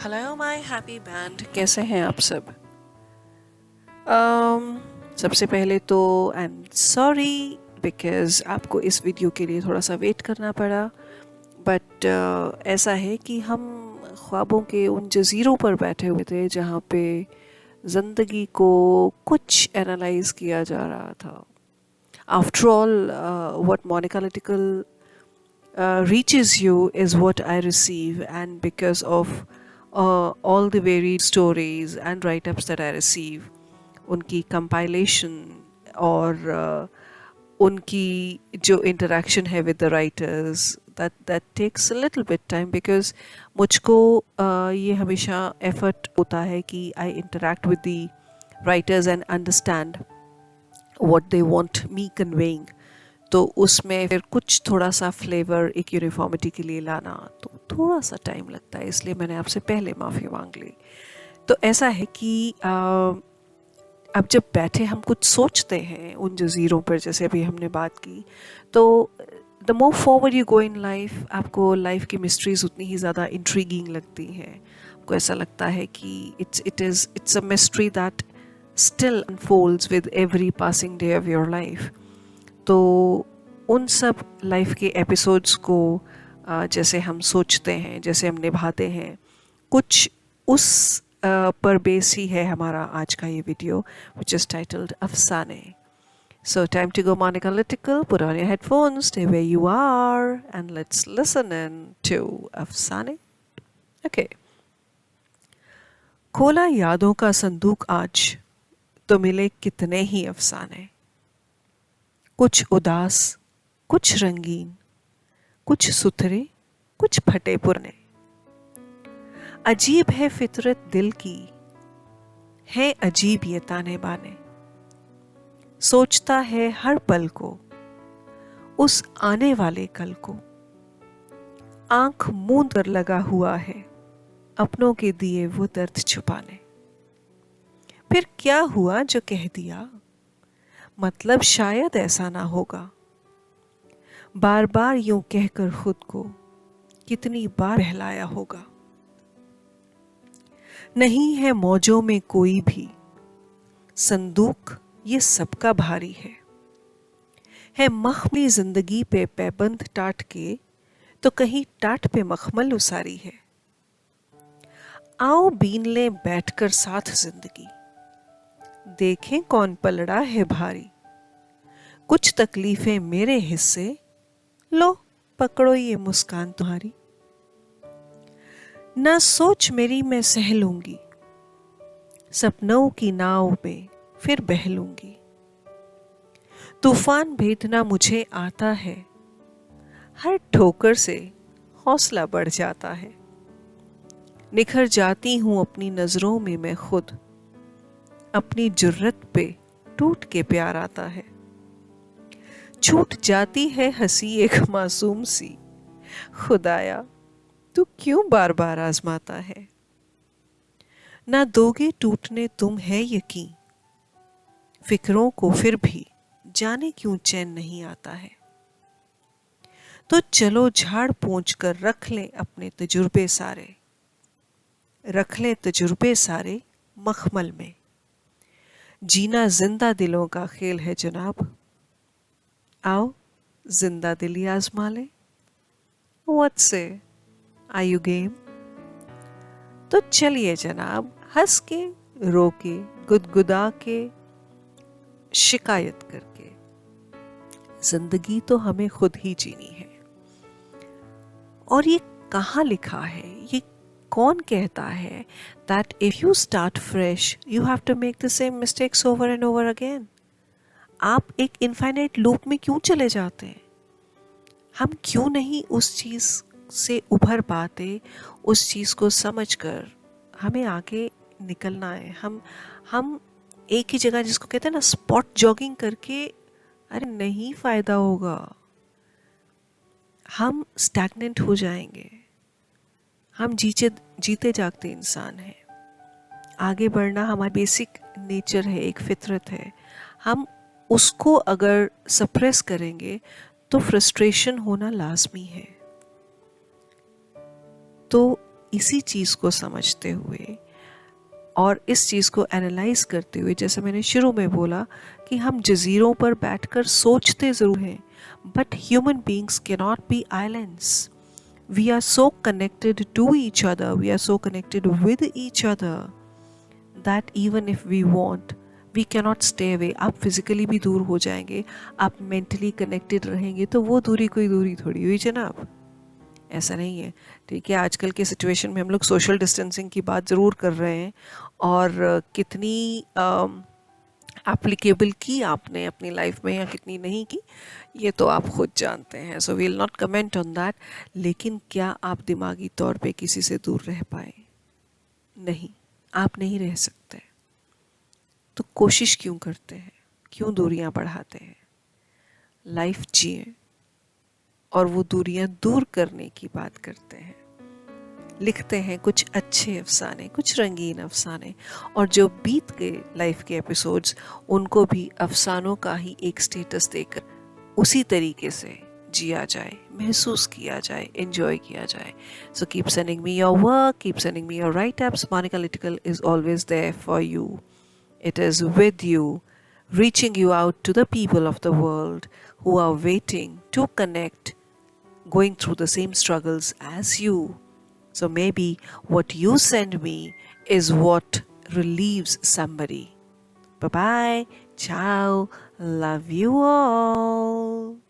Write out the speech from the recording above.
Hello my happy band, कैसे हैं आप सब? सबसे पहले तो आई एम सॉरी बिकॉज़ आपको इस वीडियो के लिए थोड़ा सा वेट करना पड़ा। बट ऐसा है कि हम ख्वाबों के उन जज़ीरों पर बैठे हुए थे जहाँ पे ज़िंदगी को कुछ एनालाइज किया जा रहा था। After all what Monika lyrical reaches you is what I receive, and because of all the varied stories and write-ups that I receive, उनकी compilation और उनकी जो interaction है with the writers, that takes a little bit time because मुझको ये हमेशा effort होता है कि I interact with the writers and understand what they want me conveying. तो उसमें फिर कुछ थोड़ा सा फ्लेवर एक यूनिफॉर्मिटी के लिए लाना तो थोड़ा सा टाइम लगता है, इसलिए मैंने आपसे पहले माफ़ी मांग ली। तो ऐसा है कि अब जब बैठे हम कुछ सोचते हैं उन जज़ीरों पर, जैसे अभी हमने बात की, तो the more forward you go in life, आपको लाइफ की मिस्ट्रीज उतनी ही ज़्यादा इंट्रीगिंग लगती हैं। आपको ऐसा लगता है कि it's a mystery that still unfolds with every passing day of your life. तो उन सब लाइफ के एपिसोड्स को जैसे हम सोचते हैं, जैसे हम निभाते हैं, कुछ उस पर बेस ही है हमारा आज का ये video, which is titled Afsane. So time to go Monika lyrical, put on your headphones, stay where you are and let's listen in to Afsane. Okay. खोला यादों का संदूक आज, तो मिले कितने ही अफसाने। कुछ उदास, कुछ रंगीन, कुछ सुथरे, कुछ फटे पुरने। अजीब है फितरत दिल की, है अजीब ये ताने बाने। सोचता है हर पल को, उस आने वाले कल को। आंख मूंद कर लगा हुआ है, अपनों के दिए वो दर्द छुपाने। फिर क्या हुआ जो कह दिया, मतलब शायद ऐसा ना होगा। बार बार यूं कहकर खुद को कितनी बार बहलाया होगा। नहीं है मौजों में कोई भी, संदूक ये सबका भारी है मखमली जिंदगी पे पैबंद टाट के, तो कहीं टाट पे मखमल उसारी है। आओ बीन लें बैठकर साथ जिंदगी, देखें कौन पलड़ा है भारी। कुछ तकलीफें मेरे हिस्से, लो पकड़ो ये मुस्कान तुम्हारी। ना सोच मेरी मैं सह लूंगी, सपनों की नाव में फिर बह लूंगी। तूफान भेदना मुझे आता है, हर ठोकर से हौसला बढ़ जाता है। निखर जाती हूं अपनी नजरों में मैं खुद, अपनी जुर्रत पे टूट के प्यार आता है। छूट जाती है हंसी एक मासूम सी, खुदाया तू क्यों बार बार आजमाता है। ना दोगे टूटने तुम है यकीन, फिक्रों को फिर भी जाने क्यों चैन नहीं आता है। तो चलो झाड़ पोंछ कर रख लें अपने तजुर्बे सारे, रख लें तजुर्बे सारे मखमल में। जीना जिंदा दिलों का खेल है जनाब, आओ जिंदा दिली आजमा लें। What say? Are you game? तो चलिए जनाब, हंस के, रो के, गुदगुदा के, शिकायत करके, जिंदगी तो हमें खुद ही जीनी है। और ये कहाँ लिखा है, ये कौन कहता है that if you start fresh you have to make the same mistakes over and over again? आप एक इनफाइनाइट लूप में क्यों चले जाते हैं? हम क्यों नहीं उस चीज़ से उभर पाते, उस चीज़ को समझकर हमें आगे निकलना है। हम एक ही जगह, जिसको कहते हैं ना स्पॉट जॉगिंग करके, अरे नहीं फ़ायदा होगा, हम स्टैग्नेंट हो जाएंगे। हम जीते जागते इंसान हैं, आगे बढ़ना हमारा बेसिक नेचर है, एक फितरत है। हम उसको अगर सप्रेस करेंगे तो फ्रस्ट्रेशन होना लाजमी है। तो इसी चीज़ को समझते हुए और इस चीज़ को एनालाइज करते हुए, जैसे मैंने शुरू में बोला कि हम जजीरों पर बैठकर सोचते ज़रूर हैं, but human beings can not be islands. We are so connected to each other, we are so connected with each other that even if we want, we cannot stay away. आप फिजिकली भी दूर हो जाएंगे, आप mentally connected रहेंगे, तो वो दूरी कोई दूरी थोड़ी हुई जनाब. ऐसा नहीं है. ठीक है, आजकल के सिचुएशन में हम लोग सोशल डिस्टेंसिंग की बात ज़रूर कर रहे हैं, और कितनी एप्लीकेबल की आपने अपनी लाइफ में या कितनी नहीं की, ये तो आप खुद जानते हैं. So we will not comment on that. लेकिन क्या आप दिमागी तौर पे किसी से दूर रह पाए? नहीं, आप नहीं रह सकते. तो कोशिश क्यों करते हैं, क्यों दूरियां बढ़ाते हैं? लाइफ जिए और वो दूरियां दूर करने की बात करते हैं. लिखते हैं कुछ अच्छे अफसाने, कुछ रंगीन अफसाने, और जो बीत गए लाइफ के एपिसोड्स, उनको भी अफसानों का ही एक स्टेटस देकर उसी तरीके से जिया जाए, महसूस किया जाए, एंजॉय किया जाए. So keep sending me your work, keep sending me your write ups. Monika lyrical is always there for you. It is with you, reaching you out to the people of the world who are waiting to connect, going through the same struggles as you. So maybe what you send me is what relieves somebody. Bye bye. Ciao. Love you all.